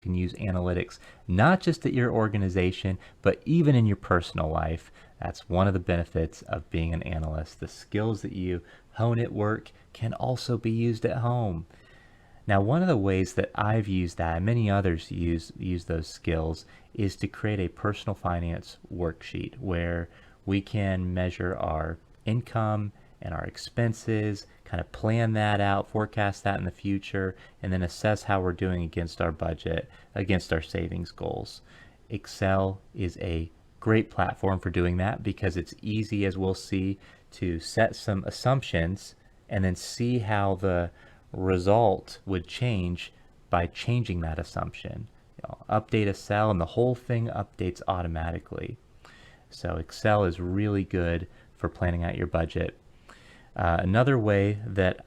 can use analytics not just at your organization, but even in your personal life. That's one of the benefits of being an analyst. The skills that you hone at work can also be used at home. Now, one of the ways that I've used that, and many others use those skills, is to create a personal finance worksheet where we can measure our income and our expenses, kind of plan that out, forecast that in the future, and then assess how we're doing against our budget, against our savings goals. Excel is a great platform for doing that because it's easy, as we'll see, to set some assumptions and then see how the result would change by changing that assumption. Update a cell and the whole thing updates automatically. So Excel is really good for planning out your budget. Another way that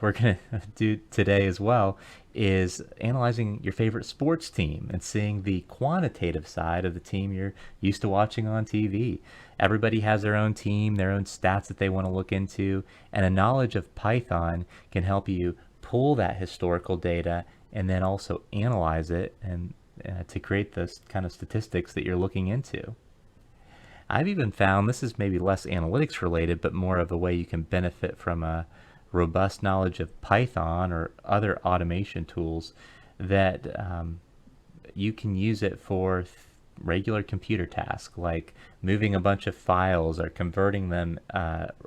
we're going to do today as well is analyzing your favorite sports team and seeing the quantitative side of the team you're used to watching on TV. Everybody has their own team, their own stats that they want to look into, and a knowledge of Python can help you pull that historical data and then also analyze it and to create this kind of statistics that you're looking into. I've even found, this is maybe less analytics related, but more of a way you can benefit from a robust knowledge of Python or other automation tools, that you can use it for regular computer tasks like moving a bunch of files or converting them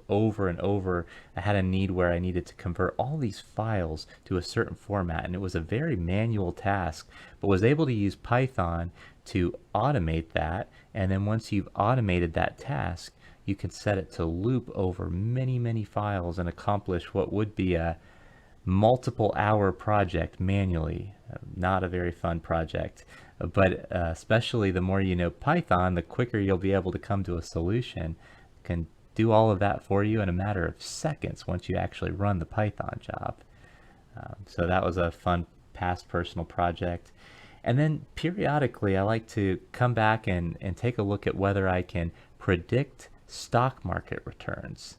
over and over. I had a need where I needed to convert all these files to a certain format, and it was a very manual task, but was able to use Python to automate that. And then once you've automated that task, you can set it to loop over many files and accomplish what would be a multiple hour project manually. Not a very fun project, but especially the more you know Python, the quicker you'll be able to come to a solution. Can do all of that for you in a matter of seconds once you actually run the Python job. So that was a fun past personal project. And then periodically I like to come back and take a look at whether I can predict stock market returns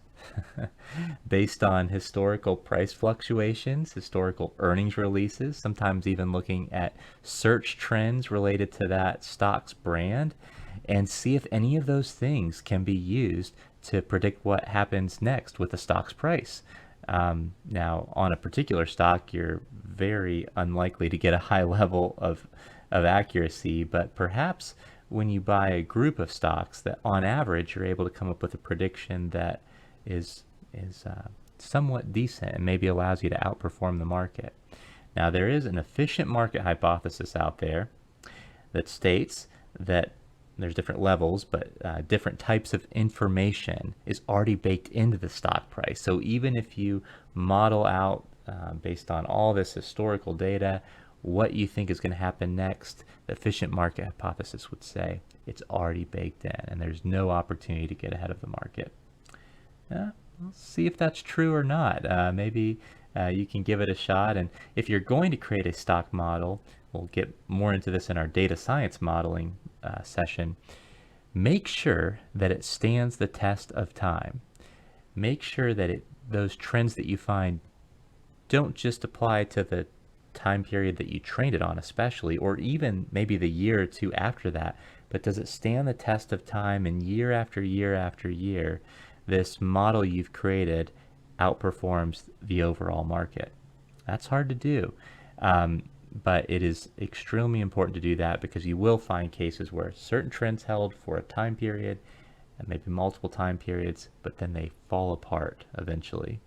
based on historical price fluctuations, historical earnings releases, sometimes even looking at search trends related to that stock's brand, and see if any of those things can be used to predict what happens next with the stock's price. Now, on a particular stock, you're very unlikely to get a high level of accuracy, but perhaps when you buy a group of stocks, that on average you're able to come up with a prediction that is somewhat decent and maybe allows you to outperform the market. Now, there is an efficient market hypothesis out there that states that there's different levels, but different types of information is already baked into the stock price. So even if you model out based on all this historical data what you think is going to happen next, the efficient market hypothesis would say it's already baked in and there's no opportunity to get ahead of the market. We'll see if that's true or not. Maybe you can give it a shot. And if you're going to create a stock model, we'll get more into this in our data science modeling session. Make sure that it stands the test of time. Make sure that those trends that you find don't just apply to the time period that you trained it on especially, or even maybe the year or two after that, but does it stand the test of time, and year after year after year, this model you've created outperforms the overall market. That's hard to do, but it is extremely important to do that because you will find cases where certain trends held for a time period and maybe multiple time periods, but then they fall apart eventually.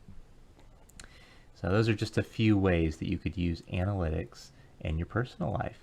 So those are just a few ways that you could use analytics in your personal life.